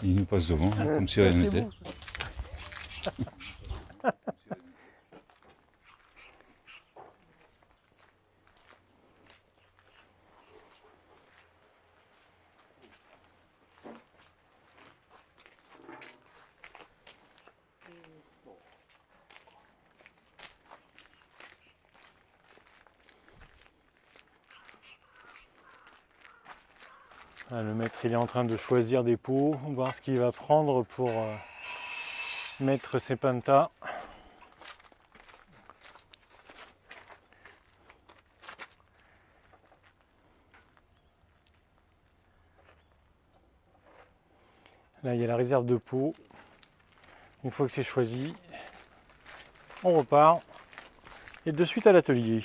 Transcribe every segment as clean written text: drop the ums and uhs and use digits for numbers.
Il nous passe devant, hein, comme si rien n'était. Ah, le maître il est en train de choisir des pots, voir ce qu'il va prendre pour mettre ses pentas. Là il y a la réserve de pots. Une fois que c'est choisi, on repart et de suite à l'atelier.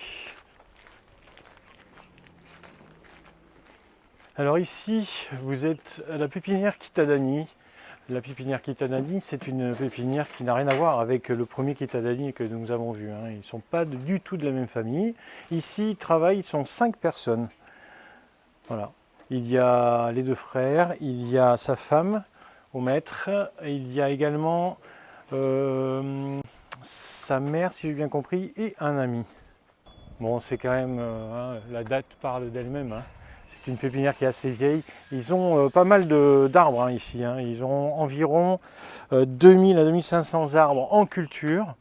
Alors ici, vous êtes à la pépinière Kitadani. La pépinière Kitadani, c'est une pépinière qui n'a rien à voir avec le premier Kitadani que nous avons vu. Ils ne sont pas du tout de la même famille. Ici, ils travaillent, ils sont 5 personnes. Voilà. Il y a les 2 frères, il y a sa femme au maître, il y a également sa mère, si j'ai bien compris, et un ami. Bon, c'est quand même, la date parle d'elle-même. C'est une pépinière qui est assez vieille. Ils ont pas mal d'arbres ici. Ils ont environ 2000 à 2500 arbres en culture.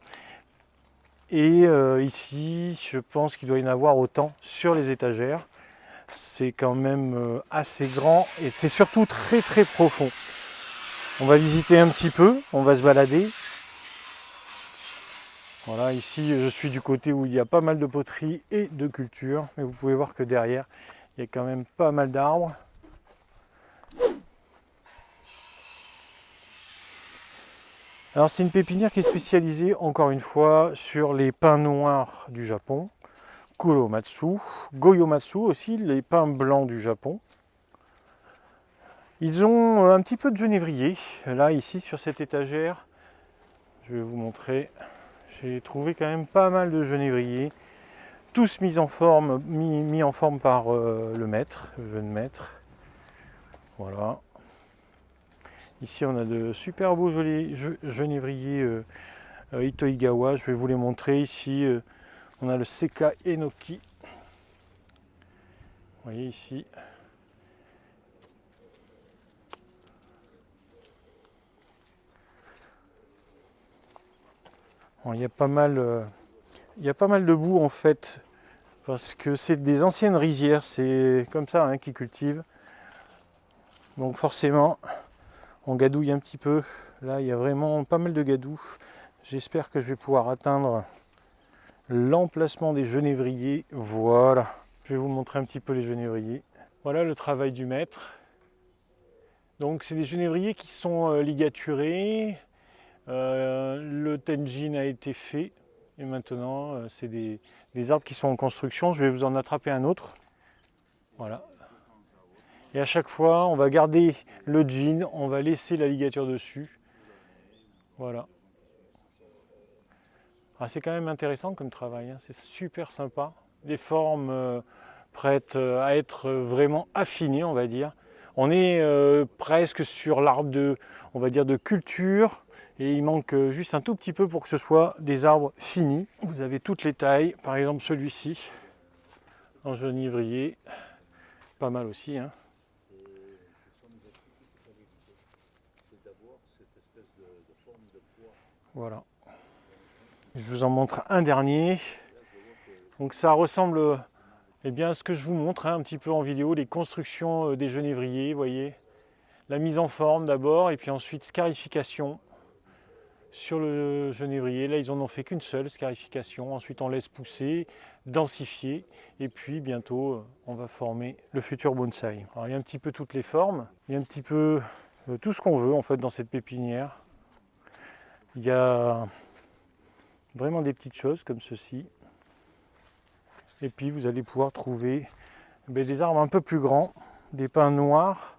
Et ici, je pense qu'il doit y en avoir autant sur les étagères. C'est quand même assez grand et c'est surtout très très profond. On va visiter un petit peu, on va se balader. Voilà, ici je suis du côté où il y a pas mal de poteries et de cultures, mais vous pouvez voir que derrière, il y a quand même pas mal d'arbres. Alors c'est une pépinière qui est spécialisée encore une fois sur les pins noirs du Japon, Kuromatsu, Goyomatsu aussi, les pins blancs du Japon. Ils ont un petit peu de genévrier, là ici sur cette étagère, je vais vous montrer, j'ai trouvé quand même pas mal de genévrier, tous mis en forme par le maître, le jeune maître. Voilà. Ici on a de super beaux genévriers Itoigawa, je vais vous les montrer. Ici on a le Seka Enoki. Vous voyez ici. Bon, il y a pas mal de boue en fait, parce que c'est des anciennes rizières, c'est comme ça qu'ils cultivent. Donc forcément, on gadouille un petit peu. Là, il y a vraiment pas mal de gadou. J'espère que je vais pouvoir atteindre l'emplacement des genévriers. Voilà, je vais vous montrer un petit peu les genévriers. Voilà le travail du maître. Donc c'est des genévriers qui sont ligaturés. Le tenjin a été fait. Et maintenant, c'est des arbres qui sont en construction. Je vais vous en attraper un autre. Voilà. Et à chaque fois, on va garder le jean, on va laisser la ligature dessus. Voilà. Ah, c'est quand même intéressant comme travail, c'est super sympa. Des formes prêtes à être vraiment affinées, on va dire. On est presque sur l'arbre on va dire, de culture. Et il manque juste un tout petit peu pour que ce soit des arbres finis. Vous avez toutes les tailles, par exemple celui-ci, en genévrier. Pas mal aussi. Voilà. Je vous en montre un dernier. Donc ça ressemble à ce que je vous montre un petit peu en vidéo, les constructions des genévriers, vous voyez. La mise en forme d'abord, et puis ensuite scarification sur le genévrier. Là, ils n'en ont fait qu'une seule scarification. Ensuite, on laisse pousser, densifier, et puis bientôt, on va former le futur bonsaï. Alors, il y a un petit peu toutes les formes, il y a un petit peu tout ce qu'on veut en fait dans cette pépinière. Il y a vraiment des petites choses comme ceci. Et puis, vous allez pouvoir trouver des arbres un peu plus grands, des pins noirs,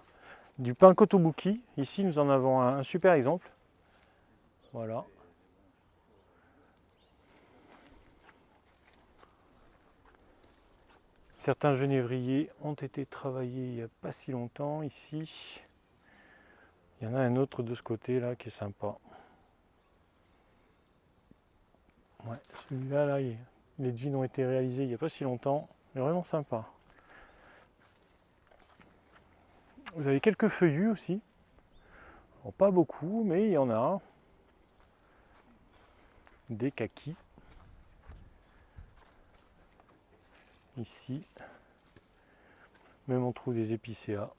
du pin kotobuki. Ici, nous en avons un super exemple. Voilà. Certains genévriers ont été travaillés il n'y a pas si longtemps ici. Il y en a un autre de ce côté là qui est sympa. Ouais, celui-là, là, les jeans ont été réalisés il n'y a pas si longtemps. Il est vraiment sympa. Vous avez quelques feuillus aussi. Bon, pas beaucoup, mais il y en a. Des kakis. Ici. Même on trouve des épicéas.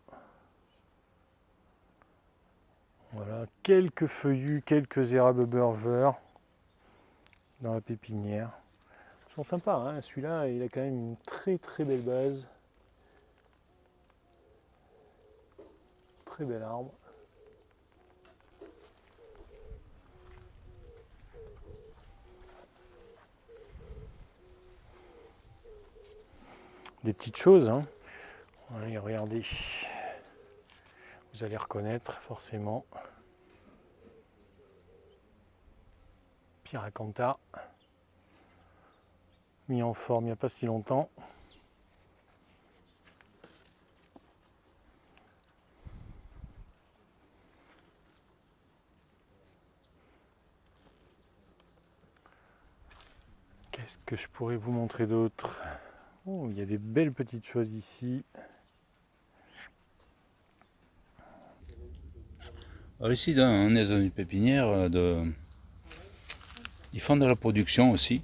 Voilà, quelques feuillus, quelques érables burgers dans la pépinière. Ils sont sympas, hein. Celui-là, il a quand même une très très belle base. Très bel arbre. Des petites choses, hein. Allez, regardez. Vous allez reconnaître forcément. Pyracantha. Mis en forme il n'y a pas si longtemps. Qu'est-ce que je pourrais vous montrer d'autre? Oh, il y a des belles petites choses ici. Alors ici, on est dans une pépinière Ils font de la production aussi,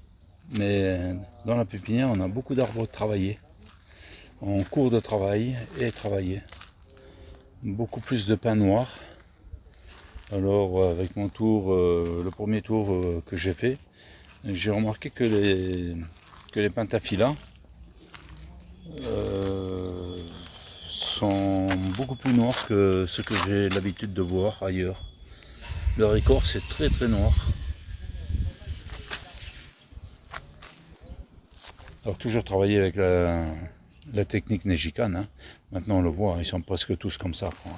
mais dans la pépinière, on a beaucoup d'arbres travaillés, en cours de travail et travaillés. Beaucoup plus de pins noirs. Alors avec mon tour, le premier tour que j'ai fait, j'ai remarqué que les pentaphylas sont beaucoup plus noirs que ce que j'ai l'habitude de voir ailleurs. Leur écorce c'est très très noir. Alors toujours travailler avec la technique Nejikan, hein. Maintenant on le voit, ils sont presque tous comme ça, quoi.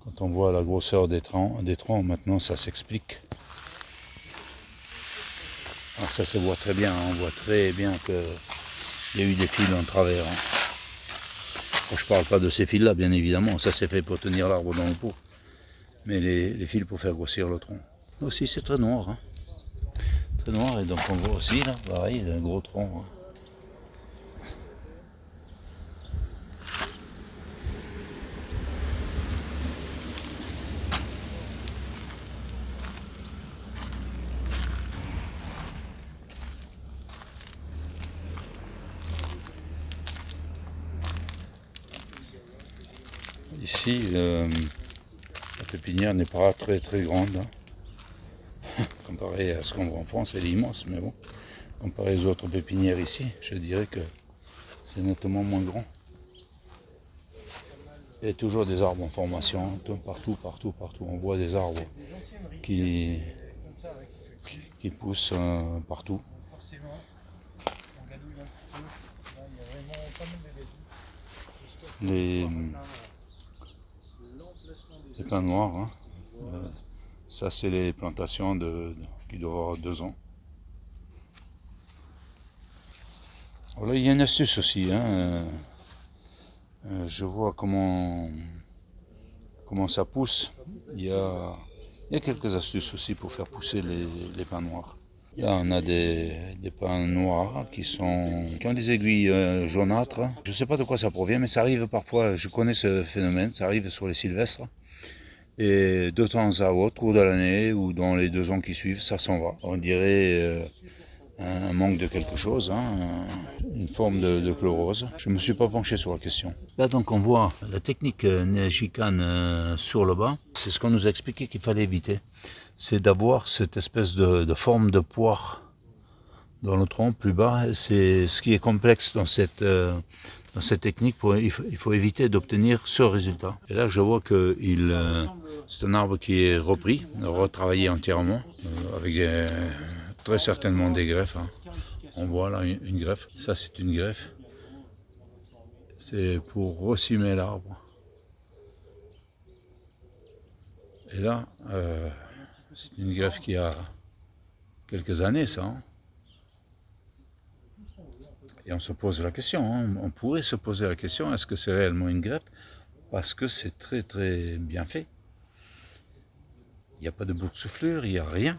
Quand on voit la grosseur des troncs, maintenant ça s'explique. Alors ça se voit très bien, hein. On voit très bien qu'il y a eu des fils en travers, hein. Bon, je parle pas de ces fils là bien évidemment, ça c'est fait pour tenir l'arbre dans le pot. Mais les fils pour faire grossir le tronc. Aussi c'est très noir, hein. Très noir, et donc on voit aussi là, pareil, un gros tronc, hein. Ici, la pépinière n'est pas très très grande, hein. Comparé à ce qu'on voit en France, elle est immense, mais bon, comparé aux autres pépinières ici, je dirais que c'est nettement moins grand. Il y a toujours des arbres en formation, partout, on voit des arbres qui poussent partout. Les pins noirs, hein. Ça c'est les plantations qui doivent avoir 2 ans. Voilà, il y a une astuce aussi, hein. Je vois comment ça pousse. Il y a quelques astuces aussi pour faire pousser les pins noirs. Là, on a des pins noirs qui ont des aiguilles jaunâtres. Je ne sais pas de quoi ça provient, mais ça arrive parfois, je connais ce phénomène, ça arrive sur les sylvestres. Et de temps à autre, au cours de l'année ou dans les 2 ans qui suivent, ça s'en va. On dirait un manque de quelque chose, hein, une forme de chlorose. Je ne me suis pas penché sur la question. Là donc on voit la technique Nejikan sur le bas. C'est ce qu'on nous a expliqué qu'il fallait éviter. C'est d'avoir cette espèce de forme de poire dans le tronc plus bas. C'est ce qui est complexe dans cette technique. Il faut éviter d'obtenir ce résultat. Et là je vois que c'est un arbre qui est repris, retravaillé entièrement, avec très certainement des greffes, hein. On voit là une greffe, ça c'est une greffe. C'est pour recimer l'arbre. Et là, c'est une greffe qui a quelques années, ça, hein. Et on se pose la question, hein, on pourrait se poser la question, est-ce que c'est réellement une greffe? Parce que c'est très très bien fait. Il n'y a pas de boursouflure, il n'y a rien.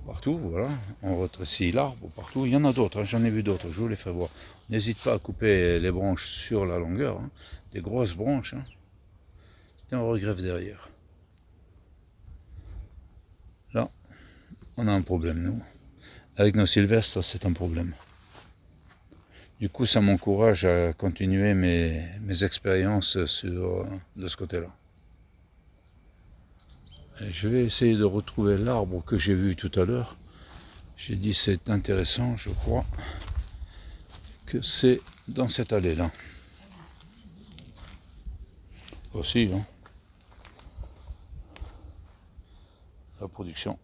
Partout, voilà, on rétrécit l'arbre partout. Il y en a d'autres, hein, j'en ai vu d'autres, je vous les fais voir. N'hésite pas à couper les branches sur la longueur, hein, des grosses branches, hein, et on regreffe derrière. Là, on a un problème, nous. Avec nos sylvestres, c'est un problème. Du coup, ça m'encourage à continuer mes expériences de ce côté-là. Je vais essayer de retrouver l'arbre que j'ai vu tout à l'heure. J'ai dit c'est intéressant, je crois que c'est dans cette allée-là. Aussi, hein. La production,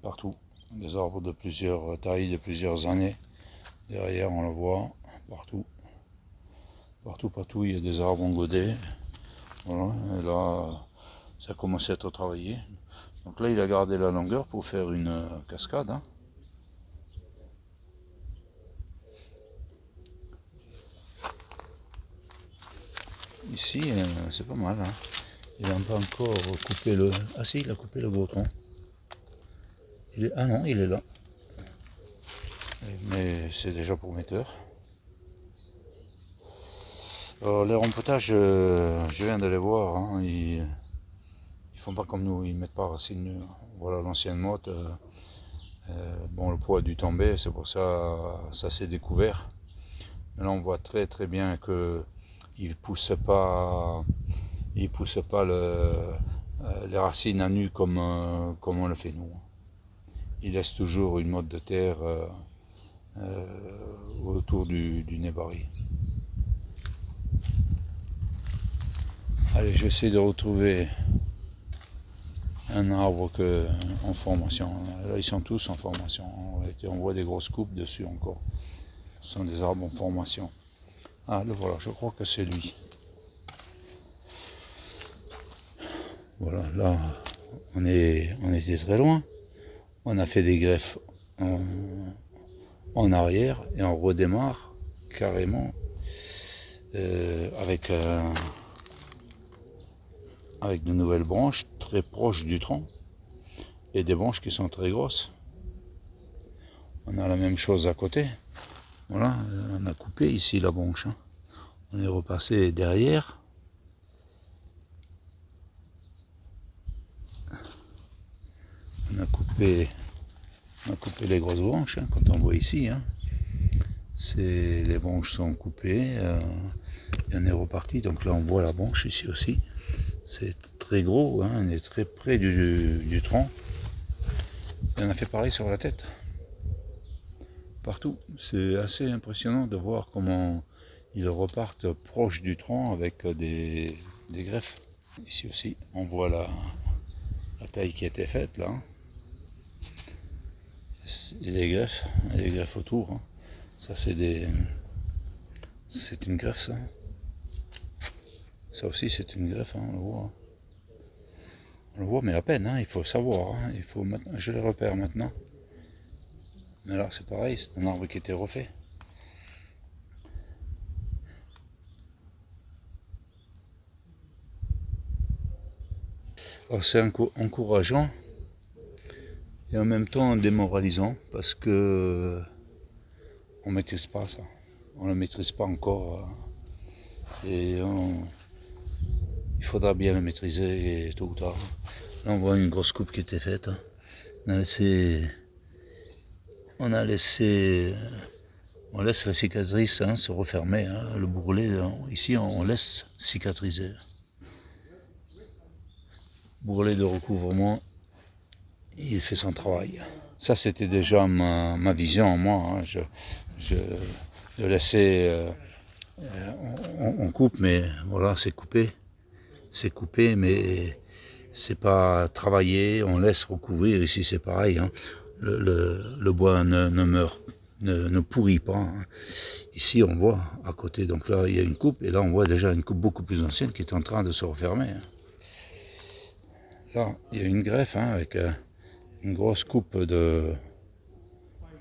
partout. Des arbres de plusieurs tailles, de plusieurs années. Derrière, on le voit, partout. Partout, il y a des arbres engodés. Voilà, et là, ça a commencé à être travaillé. Donc là, il a gardé la longueur pour faire une cascade, hein. Ici, c'est pas mal, hein. Il n'a pas encore coupé le... Ah si, il a coupé le gros tronc. Ah non, il est là. Mais c'est déjà prometteur. Alors, les rempotages, je viens de les voir, hein, ils font pas comme nous, ils mettent pas racines nues. Voilà l'ancienne motte. Bon, le poids a dû tomber, c'est pour ça ça s'est découvert. Mais là, on voit très très bien que il pousse pas les racines à nu comme on le fait nous. Il laisse toujours une motte de terre autour du nébari. Allez, je vais essayer de retrouver un arbre en formation. Là, ils sont tous en formation. On voit des grosses coupes dessus encore. Ce sont des arbres en formation. Ah, le voilà, je crois que c'est lui. Voilà, là, on était très loin. On a fait des greffes en arrière et on redémarre carrément avec de nouvelles branches très proches du tronc et des branches qui sont très grosses. On a la même chose à côté. Voilà, on a coupé ici la branche, hein. On est repassé derrière. On a coupé les grosses branches, hein, quand on voit ici, hein. Les branches sont coupées et on est reparti. Donc là on voit la branche ici aussi. C'est très gros, hein, on est très près du tronc. Et on a fait pareil sur la tête. Partout. C'est assez impressionnant de voir comment ils repartent proche du tronc avec des greffes. Ici aussi, on voit la taille qui a été faite là. Et des greffes autour, hein. Ça c'est une greffe ça. Ça aussi c'est une greffe, hein, on le voit. On le voit mais à peine, hein, il faut le savoir, hein. Je les repère maintenant. Mais là c'est pareil, c'est un arbre qui était refait. Alors c'est encourageant et en même temps démoralisant parce que on ne maîtrise pas ça. On ne le maîtrise pas encore. Et il faudra bien le maîtriser tôt ou tard. Là on voit une grosse coupe qui était faite, hein. On laisse la cicatrice, hein, se refermer, hein. Le bourrelet, ici on laisse cicatriser. Bourrelet de recouvrement, il fait son travail. Ça c'était déjà ma vision, moi, hein. Je laissais, on coupe, mais voilà, c'est coupé, mais c'est pas travaillé, on laisse recouvrir. Ici c'est pareil, hein. Le bois ne pourrit pas, hein. Ici on voit à côté, donc là il y a une coupe, et là on voit déjà une coupe beaucoup plus ancienne qui est en train de se refermer, hein. Là il y a une greffe, hein, avec une grosse coupe de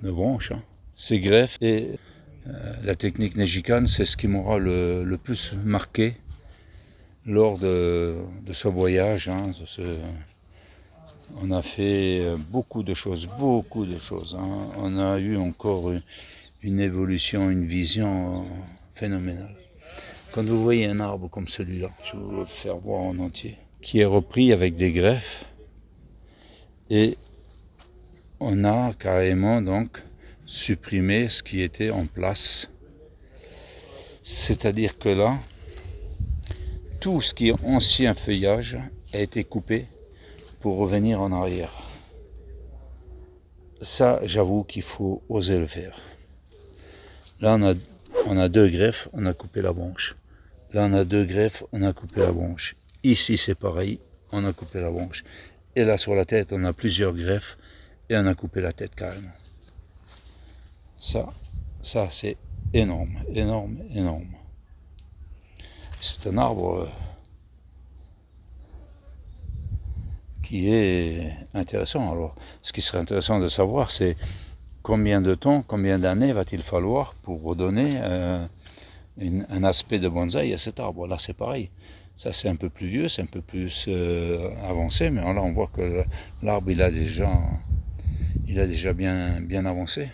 branches, hein. ses greffes. Et la technique Nejikan, c'est ce qui m'aura le plus marqué lors de ce voyage. Hein. On a fait beaucoup de choses. Hein. On a eu encore une évolution, une vision phénoménale. Quand vous voyez un arbre comme celui-là, je vais vous le faire voir en entier, qui est repris avec des greffes, et on a carrément donc supprimé ce qui était en place. C'est-à-dire que là, tout ce qui est ancien feuillage a été coupé pour revenir en arrière. Ça, j'avoue qu'il faut oser le faire. Là, on a deux greffes, on a coupé la branche. Là, on a deux greffes, on a coupé la branche. Ici, c'est pareil, on a coupé la branche. Et là, sur la tête, on a plusieurs greffes et on a coupé la tête carrément. Ça c'est énorme. C'est un arbre qui est intéressant. Alors, ce qui serait intéressant de savoir, c'est combien de temps, combien d'années va-t-il falloir pour redonner un aspect de bonsaï à cet arbre. Là, c'est pareil. Ça, c'est un peu plus vieux, c'est un peu plus avancé, mais là, on voit que l'arbre, il a déjà bien avancé.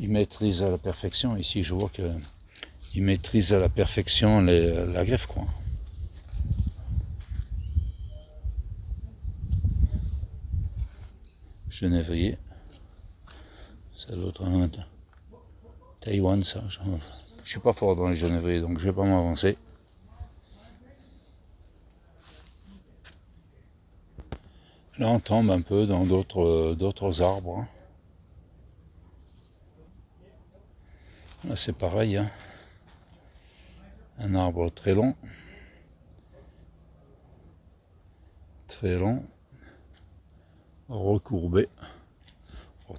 Il maîtrise à la perfection. Ici, je vois qu'il maîtrise à la perfection la greffe, quoi. Genévrier. C'est l'autre Taïwan, ça. Je suis pas fort dans les genévriers, donc je vais pas m'avancer. Là, on tombe un peu dans d'autres arbres. Hein. Là, c'est pareil. Hein. Un arbre très long, recourbé.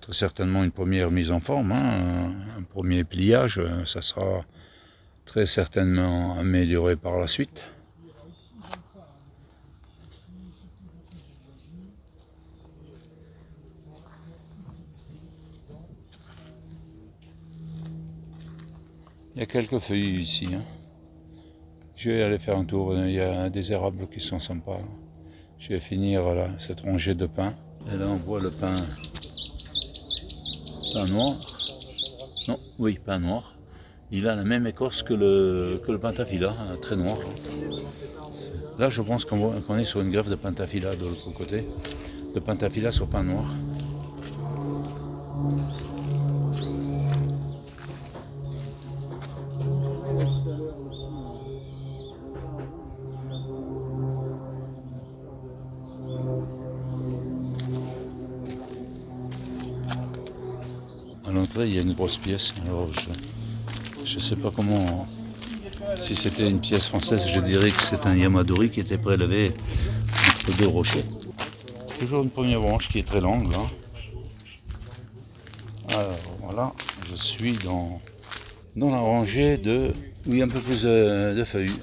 Très certainement une première mise en forme, hein, un premier pliage, ça sera très certainement amélioré par la suite. Il y a quelques feuilles ici. Hein. Je vais aller faire un tour, il y a des érables qui sont sympas. Je vais finir là, cette rangée de pins. Et là on voit le pin noir. Non, oui, pin noir. Il a la même écorce que le pentaphylla, très noir. Là je pense qu'on est sur une greffe de pentaphylla de l'autre côté. De pentaphylla sur pin noir. À l'entrée, il y a une grosse pièce. Alors, je ne sais pas comment. Si c'était une pièce française, je dirais que c'est un yamadori qui était prélevé entre deux rochers. Toujours une première branche qui est très longue là. Alors voilà, je suis dans la rangée où il y a un peu plus de feuilles.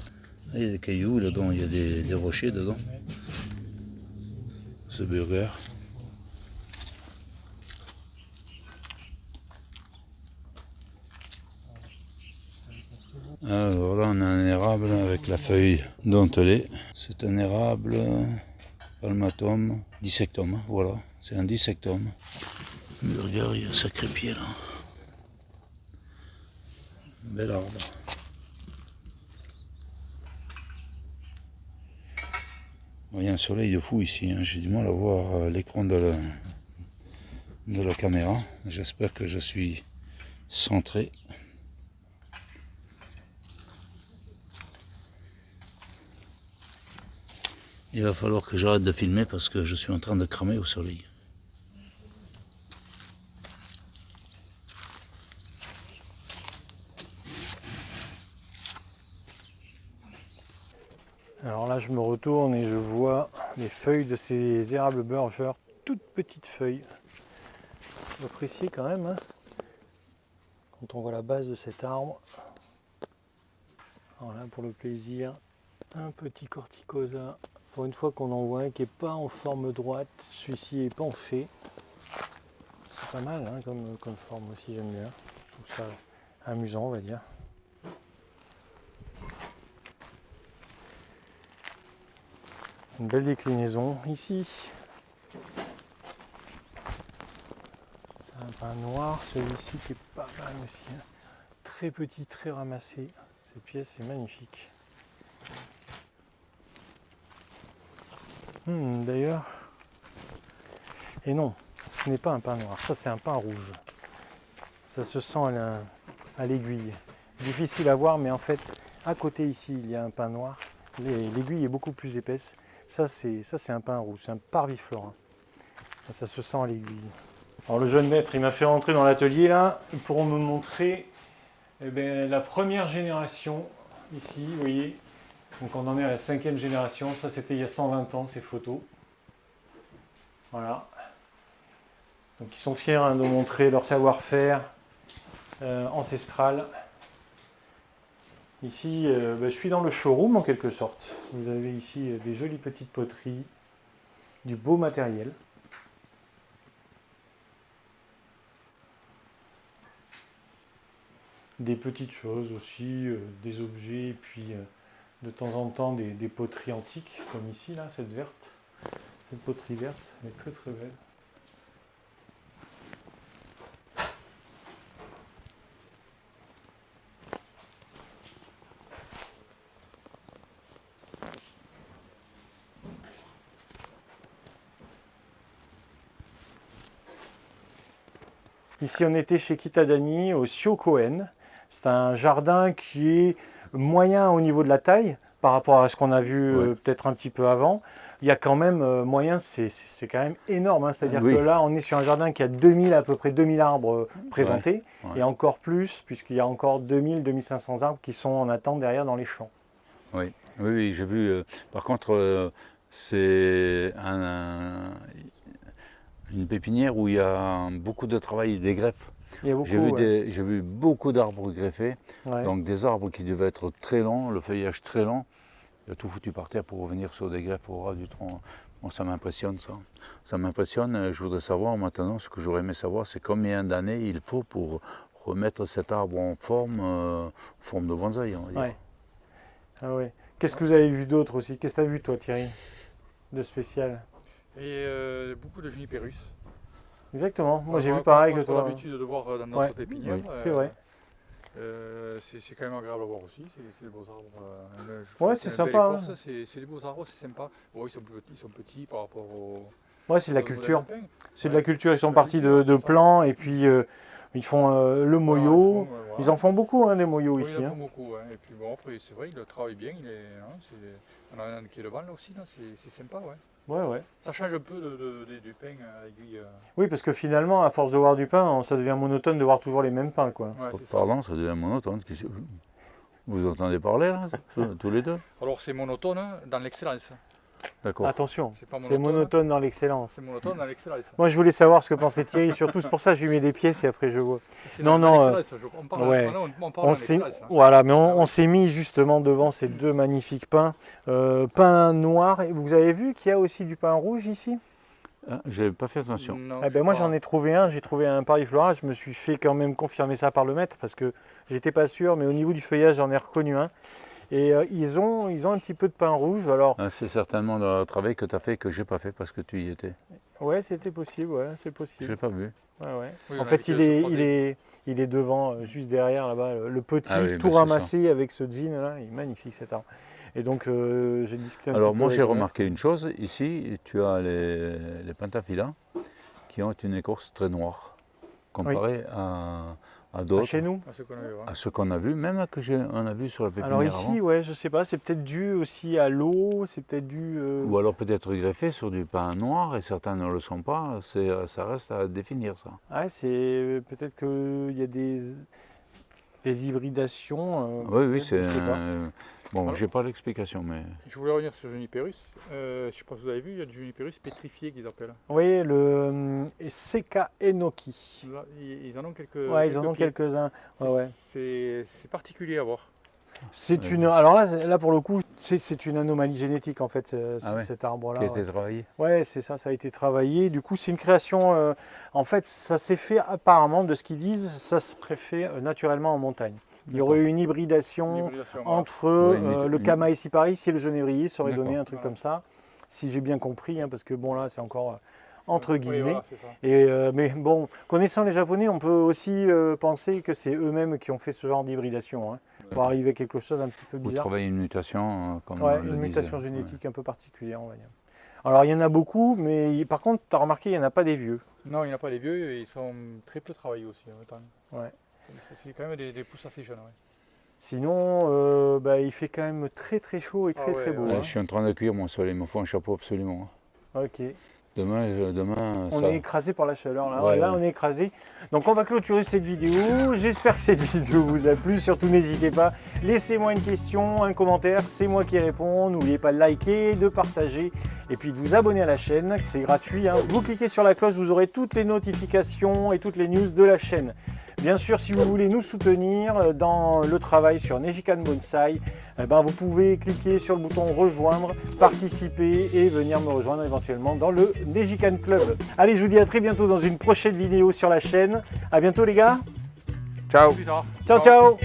Il y a des cailloux dedans, il y a des rochers dedans. Ce burger. Alors là on a un érable avec la feuille dentelée. C'est un érable palmatum dissectum, voilà, c'est un dissectum. Mais regarde, il y a un sacré pied là. Bel arbre. Il y a un soleil de fou ici, hein. J'ai du mal à voir l'écran de la caméra. J'espère que je suis centré. Il va falloir que j'arrête de filmer parce que je suis en train de cramer au soleil. Alors là, je me retourne et je vois les feuilles de ces érables Burger, toutes petites feuilles. Vous appréciez quand même, hein, quand on voit la base de cet arbre. Alors là, pour le plaisir, un petit corticosa. Pour une fois qu'on en voit un qui n'est pas en forme droite, celui-ci est penché. c'est pas mal hein, comme forme aussi, j'aime bien. Je trouve ça amusant, on va dire. Une belle déclinaison ici. C'est un pain noir, celui-ci qui est pas mal aussi. Hein. Très petit, très ramassé. Cette pièce est magnifique. D'ailleurs, et non, ce n'est pas un pain noir, ça c'est un pain rouge. Ça se sent à l'aiguille. Difficile à voir, mais en fait, à côté ici, il y a un pain noir. L'aiguille est beaucoup plus épaisse. Ça c'est un pain rouge, c'est un parviflora. Ça se sent à l'aiguille. Alors le jeune maître, il m'a fait rentrer dans l'atelier là pour me montrer la première génération ici, vous voyez. Donc on en est à la 5e génération, ça c'était il y a 120 ans ces photos. Voilà. Donc ils sont fiers de montrer leur savoir-faire ancestral. Ici, je suis dans le showroom en quelque sorte. Vous avez ici des jolies petites poteries, du beau matériel. Des petites choses aussi, des objets, et puis de temps en temps des poteries antiques, comme ici, là, cette verte. Cette poterie verte, elle est très très belle. Ici, on était chez Kitadani, au Shiokoen. C'est un jardin qui est moyen au niveau de la taille, par rapport à ce qu'on a vu peut-être un petit peu avant. Il y a quand même moyen, c'est quand même énorme. Hein. C'est-à-dire que là, on est sur un jardin qui a à peu près 2000 arbres présentés, et encore plus, puisqu'il y a encore 2500 arbres qui sont en attente derrière dans les champs. Oui, oui, j'ai vu. Par contre, c'est une pépinière où il y a beaucoup de travail et des greffes. J'ai vu beaucoup d'arbres greffés, donc des arbres qui devaient être très longs, le feuillage très long. Il a tout foutu par terre pour revenir sur des greffes au ras du tronc. Bon, ça m'impressionne ça. Ça m'impressionne. Je voudrais savoir maintenant, ce que j'aurais aimé savoir, c'est combien d'années il faut pour remettre cet arbre en forme de bonsaï, on va dire. Ouais. Ah ouais. Qu'est-ce que vous avez vu d'autre aussi? Qu'est-ce que tu as vu toi, Thierry, de spécial? Et beaucoup de Juniperus. Exactement, moi j'ai vu pareil que toi. On a l'habitude de voir dans notre pépinière. Oui. C'est vrai. C'est quand même agréable à voir aussi, c'est des beaux arbres. Ouais, c'est sympa. Hein. C'est des beaux arbres, c'est sympa. Bon, ils sont petits par rapport au... Ouais, c'est de la culture. C'est de la culture, ils sont partis de plants et puis ils font le moyo. Ils en font beaucoup hein, des moyos ici. Ils en font beaucoup, et puis bon, après c'est vrai, il travaille bien, on a un qui est devant là aussi, c'est sympa, Ouais. Ça change un peu du pain à l'aiguille. Oui, parce que finalement, à force de voir du pain, ça devient monotone de voir toujours les mêmes pains, quoi. Pardon, ça devient monotone. Vous entendez parler là, tous les deux? Alors c'est monotone dans l'excellence. D'accord. Attention, c'est monotone dans l'excellence. C'est monotone dans l'excellence. Moi, je voulais savoir ce que pensait Thierry, surtout c'est pour ça que je lui mets des pièces et après je vois. Voilà, mais on s'est mis justement devant ces deux magnifiques pains, pain noir. Et vous avez vu qu'il y a aussi du pain rouge ici? J'ai pas fait attention. Moi j'en ai trouvé un, j'ai trouvé un parviflora, je me suis fait quand même confirmer ça par le maître parce que j'étais pas sûr, mais au niveau du feuillage j'en ai reconnu un. Et ils ont un petit peu de pain rouge. Alors c'est certainement dans le travail que tu as fait que j'ai pas fait parce que tu y étais. Ouais, c'était possible, c'est possible. Je l'ai pas vu. Oui, en fait, il est devant, juste derrière là-bas, le petit, tout ramassé avec ce jean là, il est magnifique cet arbre. Et donc j'ai discuté un petit peu. Alors moi j'ai remarqué une chose, ici tu as les pentaphylla qui ont une écorce très noire, comparée à d'autres. Chez nous, à ce qu'on a vu, même on a vu sur la pépinière. Alors ici, je sais pas, c'est peut-être dû aussi à l'eau, c'est peut-être dû... Ou alors peut-être greffé sur du pain noir, et certains ne le sont pas, ça reste à définir ça. Ah, c'est peut-être qu'il y a des hybridations. Oui, c'est... Bon, j'ai pas l'explication, mais... Je voulais revenir sur Juniperus. Je ne sais pas si vous avez vu, il y a du Juniperus pétrifié qu'ils appellent. Oui, le Seka Enoki. Ils en ont quelques. Ouais, ils en ont quelques-uns. C'est particulier à voir. C'est une. Alors là pour le coup, c'est une anomalie génétique en fait, Ah ouais, cet arbre-là. qui a Ouais. été travaillé. Ouais, c'est ça, ça a été travaillé. Du coup, c'est une création. En fait, ça s'est fait apparemment, de ce qu'ils disent, ça serait fait naturellement en montagne. Il y aurait eu une hybridation L'hybridation, entre Ouais, le Chamaecyparis et le genévrier, ça aurait donné D'accord. un truc comme ça, si j'ai bien compris, hein, parce que bon là, c'est encore entre Oui, guillemets. voilà, c'est ça. Et, mais bon, connaissant les Japonais, on peut aussi penser que c'est eux-mêmes qui ont fait ce genre d'hybridation, hein, pour arriver à quelque chose un petit peu Vous bizarre. travaillez une mutation, comme Ouais, on le une disait. mutation génétique un peu particulière, on va dire. Alors il y en a beaucoup, mais par contre, tu as remarqué, il n'y en a pas des vieux. Non, il n'y en a pas les vieux, et ils sont très peu travaillés aussi. Ouais. C'est quand même des pousses assez jeunes. Ouais. Sinon, il fait quand même très très chaud et très Ah ouais, très beau. Ouais, hein. je suis en train de cuire mon soleil, il me faut un chapeau absolument. Ok. Demain On ça. est écrasé par la chaleur là. Ouais, Là, ouais. on est écrasé. Donc on va clôturer cette vidéo. J'espère que cette vidéo vous a plu. Surtout n'hésitez pas, laissez-moi une question, un commentaire, c'est moi qui réponds. N'oubliez pas de liker, de partager et puis de vous abonner à la chaîne. C'est gratuit. Hein. Vous cliquez sur la cloche, vous aurez toutes les notifications et toutes les news de la chaîne. Bien sûr, si vous voulez nous soutenir dans le travail sur Nejikan Bonsai, vous pouvez cliquer sur le bouton rejoindre, participer et venir me rejoindre éventuellement dans le Nejikan Club. Allez, je vous dis à très bientôt dans une prochaine vidéo sur la chaîne. À bientôt les gars. Ciao. Plus tard. Ciao ciao.